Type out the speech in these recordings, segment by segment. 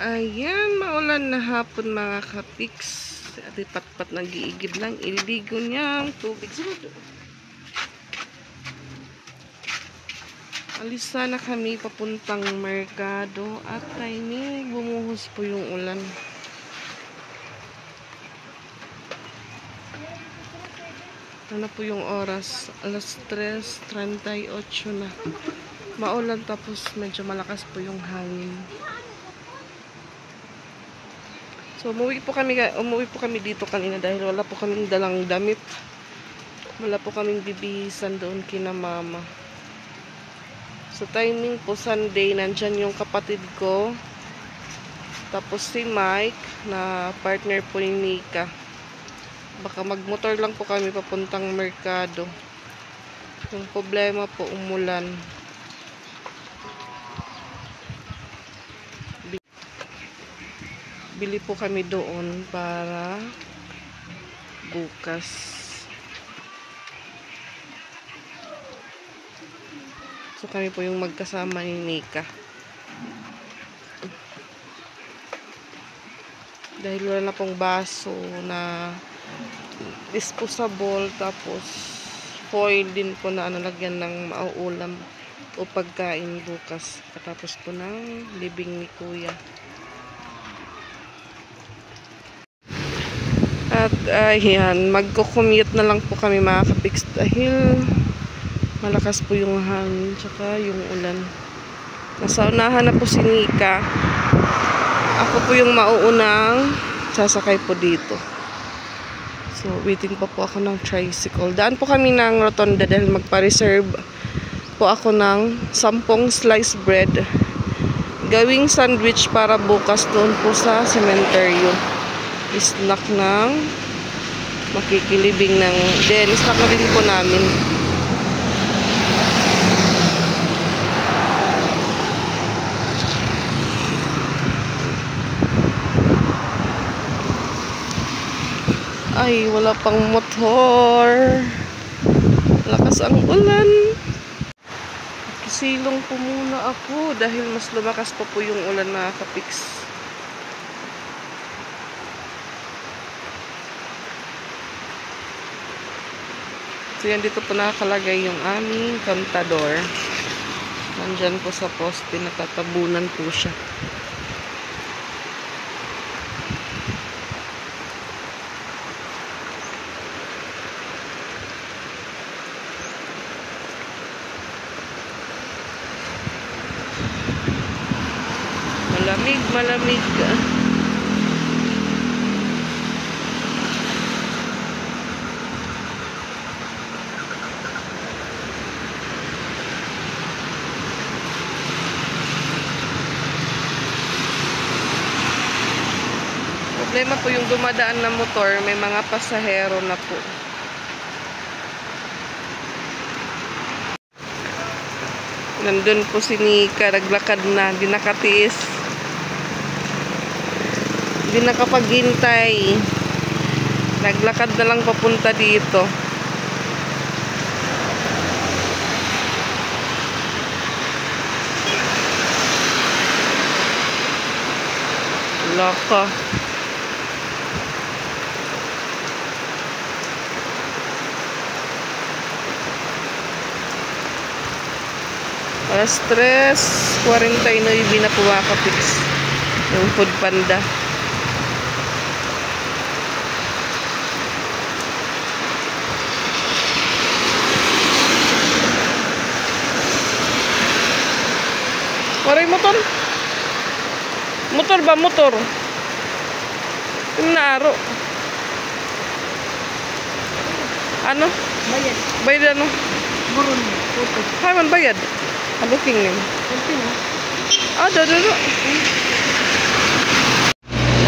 Ayan, maulan na hapon mga kapiks. At patpat nag-iigib lang. Iligo niyang tubig. Alis na kami papuntang merkado at timing bumuhos po yung ulan. Ano po yung oras? Alas 3:38 na. Maulan tapos medyo malakas po yung hangin. So, umuwi po kami dito kanina dahil wala po kaming dalang damit. Wala po kaming bibihisan doon kina mama. So, timing po Sunday, nandyan yung kapatid ko. Tapos si Mike, na partner po ni Nika. Baka magmotor lang po kami papuntang merkado. Yung problema po, umulan. Bili po kami doon para bukas. So kami po yung magkasama ni Nika. Dahil wala na pong baso na disposable, tapos foil din po na lagyan ng mauulam o pagkain bukas. Katapos po ng libing ni Kuya. At ayan, magko-commute na lang po kami mga kapiks dahil malakas po yung hangin tsaka yung ulan. Nasa unahan na po si Nika. Ako po yung mauunang sasakay po dito. So, waiting pa po ako ng tricycle. Daan po kami ng rotonda dahil magpa-reserve po ako ng 10 slice bread. Gawing sandwich para bukas doon po sa sementeryo. Snack ng makikilibing ng snack na din po namin. Ay, wala pang motor. Lakas ang ulan. Kisilong po muna ako dahil mas lumakas pa po yung ulan mga kapiks. So yan, dito po nakakalagay yung aming kontador. Nandyan po sa poste, natatabunan po siya. Malamig. Problema po yung dumadaan na motor, may mga pasahero na po. Nandun po si Nika, naglakad na, di nakatiis. Di nakapaghintay. Naglakad na lang papunta dito. Loko. Alas 3:49 na po mga kapiks. Yung Food Panda. Waray motor. Motor ba? Motor. Yung naaro. Ano? Bayad. Bayad ano? Burun. Hay man bayad. Booking name. Dado.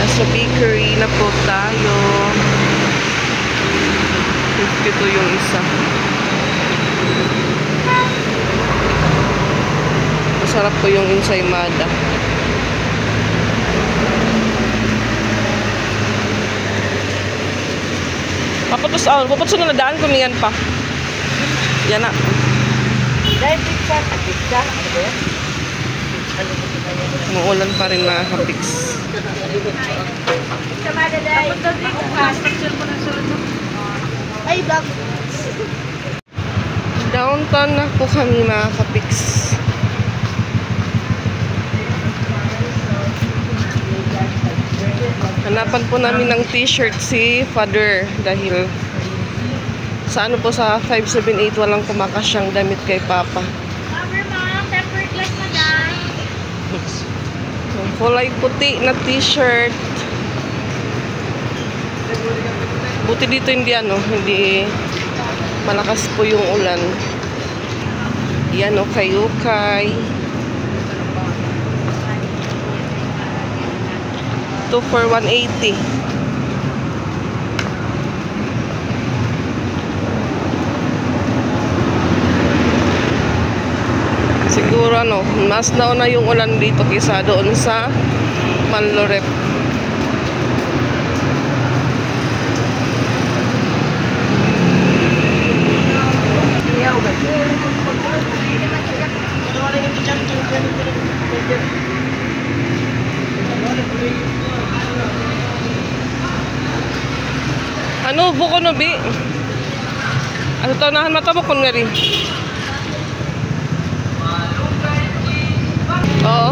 Nasa bakery na po tayo. 52 yung isa. Masarap po yung ensaymada. Paputos na nadaan ko niyan pa. Yan na. Dahil pizza. Pizza. Ano ba yan? Umuulan pa rin mga kapiks. Ay, bag. Downtown na po kami mga kapiks. Hanapan po namin ng t-shirt si Father dahil sa ano po sa 578 walang kumakasyang damit kay Papa. Tempered glass na dyan. Kulay puti na t-shirt. Buti dito hindi hindi malakas po yung ulan. Yan ukay-ukay. 2 for 180. Siguro mas nauna yung ulan dito kaysa doon sa Manlorep. Ano buko no bi? Ano tanahan mata mo kun nga rin? Oo.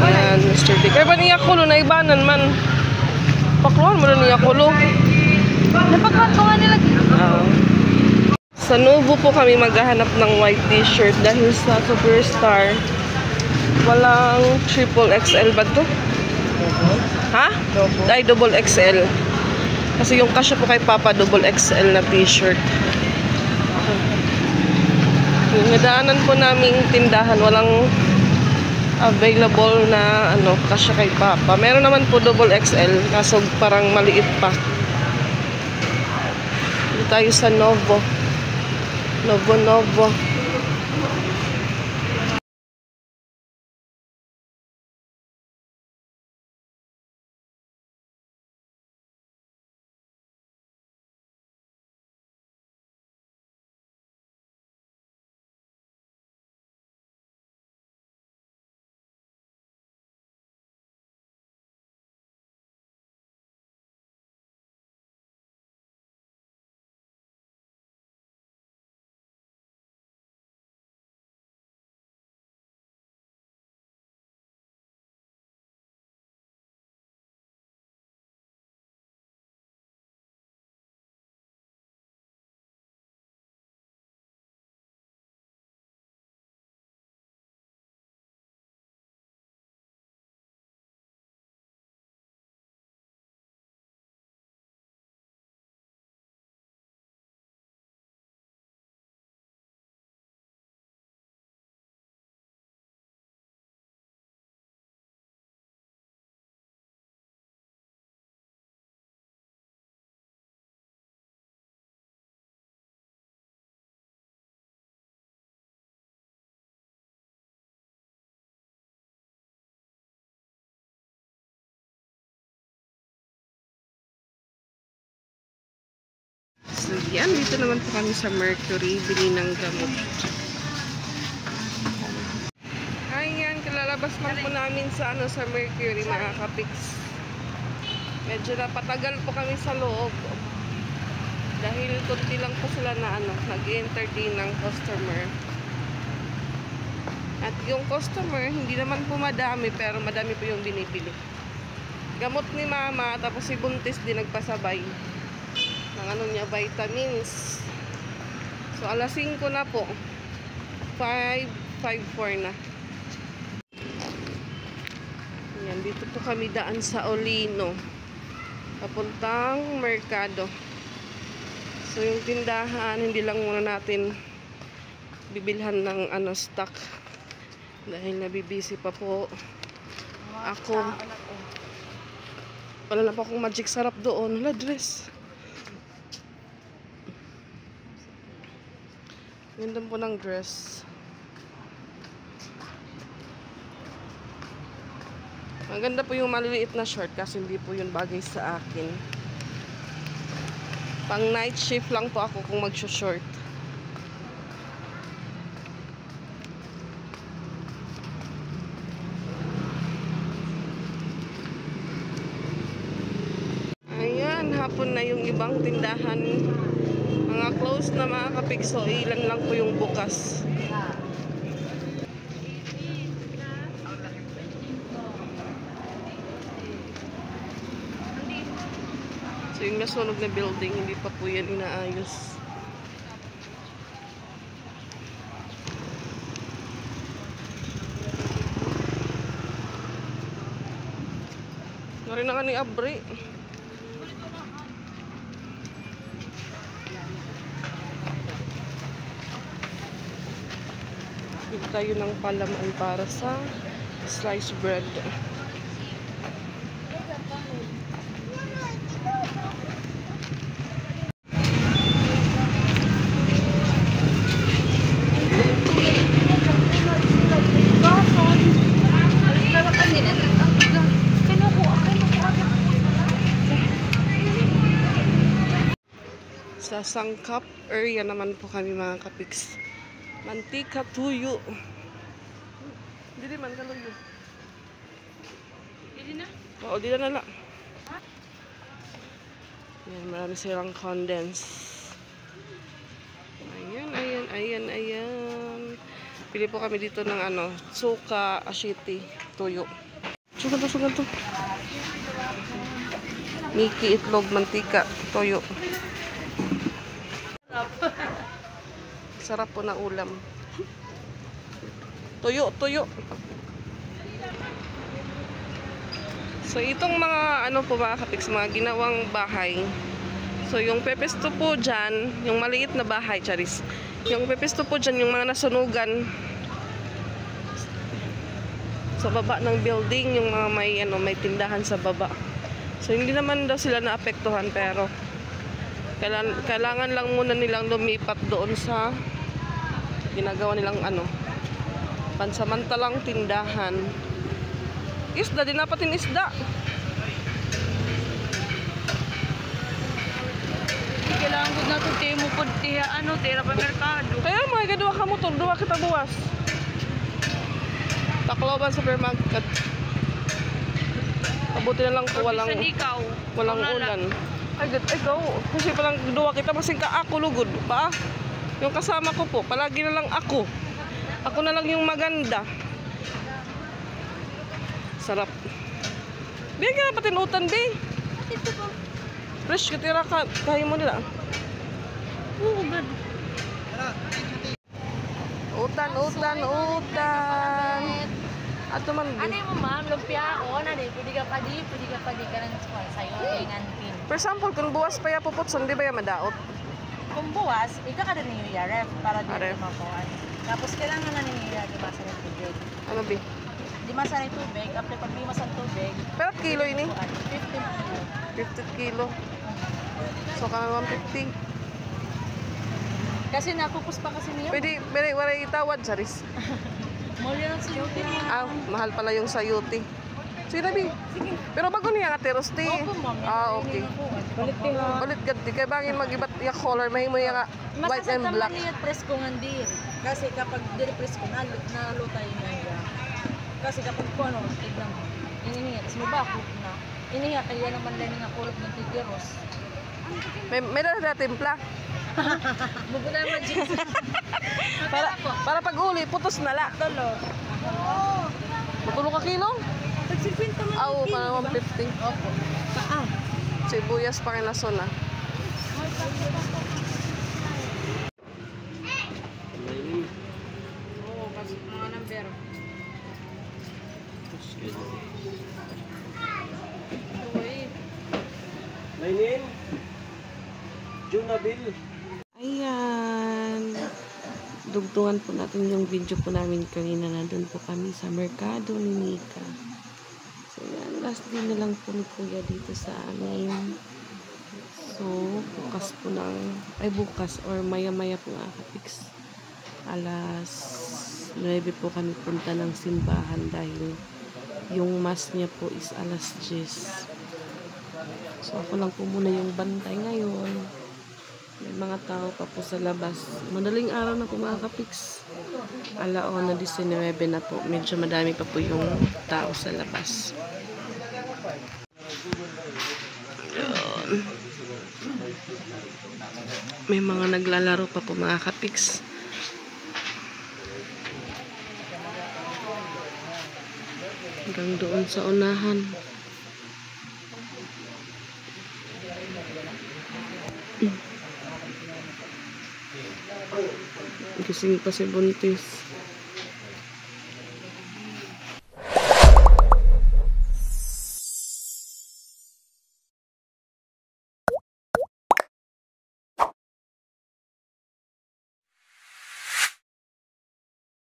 Ayan, Mr. D. Kaya ba niya kulo na ibanan man? Pakluhan mo na niya kulo. Napagkat ko nga nila. Sa Novo po kami maghahanap ng white t-shirt dahil sa Superstar walang triple XL ba to? Ha? Ay, double XL. Kasi yung kasya po kay Papa double XL na t-shirt. Yung nadaanan po naming tindahan walang available na kasya kay Papa. Meron naman po double XL kaso parang maliit pa. Dito tayo sa Novo. Novo. So, yan. Dito naman po kami sa Mercury. Bili ng gamot. Ayan. Kalalabas lang po namin sa sa Mercury, mga kapiks. Medyo napatagal po kami sa loob. Dahil kunti lang po sila na nag-entertain ng customer. At yung customer, hindi naman po madami, pero madami po yung binibili. Gamot ni Mama, tapos si Buntis din nagpasabay. Ng niya, vitamins. So, alas 5 na po. 5:54 na. Ayan, dito po kami daan sa Olino. Papuntang Mercado. So, yung tindahan, hindi lang muna natin bibilhan ng stock. Dahil nabibisi pa po ako. Wala na pa akong magic sarap doon. Wala dress. Ganda po ng dress. Maganda po yung maliliit na short kasi hindi po yun bagay sa akin. Pang night shift lang po ako kung mag-short. hapon na yung ibang tindahan. Mga close na mga kapiks. So, ilan lang po yung bukas. So, yung nasunog na building, hindi pa po yan inaayos. Narin na ka ni Abri. Bili tayo ng palaman para sa sliced bread. Sa Sangkap area naman po kami mga kapiks. Mantika tuyo. Hindi man kaluyo. Hindi na? Oo, di na lang. Yan, marami silang condense. Ayan, ayan, ayan, ayan. Pili po kami dito ng ano, suka, ashiti, tuyo. Sugan to, sugan to. Miki, itlog, mantika, tuyo. Sarap po na ulam. Tuyo, tuyo. So, itong mga ano po mga kapiks, mga ginawang bahay. So, yung pepesto po dyan, yung maliit na bahay, charis. Yung pepesto po dyan, yung mga nasunugan sa baba ng building, yung mga may, ano, may tindahan sa baba. So, hindi naman daw sila naapektuhan, pero kailangan lang muna nilang lumipat doon sa ginagawa nilang ano, pansamantalang tindahan. Isda, din napatin isda. Kailangan ko na ito, mo po, ano, tira pa merkado. Kaya mga kadua ka motor, duwa kita buwas. Tacloban Supermarket. Mabuti na lang po walang ulan. Ay, go. Kasi palang duwa kita, masing ka ako lugod. Ba? Yung kasama ko po, palagi na lang ako. Ako na lang yung maganda. Sarap. Bigyan ka na patinutan, be. Ito po. Fresh, katira ka. Kaya mo nila. Oo, God. Utan, utan, utan. Ato man, Ano be. mo, ma'am? Lumpia ako na din. Pwede ka pa di ka ng sa'yo. Tingan pin. For example, kung buwas pa ya puputson, di ba ya madaot? Kung buwas, ika ka din yung ref para di Ref. makuhan. Tapos kailangan na ninyo di masa ng tubig. Ano, be? Di masa ng tubig, after pag di masa ng tubig, Pero kilo ini? 15 kilo. 50 kilo. So, kang 150. Kasi napupus pa kasi niya. Pwede, wala itawad, saris. Muli lang sa YouTube. Ah, mahal pala yung sayuti. Sige na, be. Pero bago niya nga terosti. Opo, ma'am. Ah, okay. Balik tinga. Ulit ganti. Kaya bangin mag-ibat yung color, mahimo yung nga white and black. Masasang niya presko nga din. Kasi kapag dili presko, nalutay na niya. Kasi kapag ko ano, tignan mo. Inihiya, tapos may bakot na. Inihiya, kaya naman lang nga kulot ng tigiros. May dala timpla. Bugo na naman, Jesus. Para pag uli, putos na la. Tolo. Matulong ka kilo? Tag-50 man. Ah, oo, parang 150. Opo. Paa. Sibuyas pa rin laso na. Oo, kasi mga number. Uy. Mainin. Junabil. Ayan. Dugtungan po natin yung video po namin kanina. Nandun po kami sa Merkado ni Nika. So, yan. Last day na lang po ni Kuya dito sa amin. So, bukas po ng... Ay, bukas or maya-maya po nga kapiks. Alas 9 po kami punta ng simbahan dahil yung mass niya po is alas 10. So, ako lang po muna yung bantay ngayon. May mga tao pa po sa labas. Madaling araw na po mga kapiks. Alaon na 19 na po. Medyo madami pa po yung tao sa labas. Yun. May mga naglalaro pa po mga kapiks. Hanggang doon sa unahan. Gising pa si Buntis.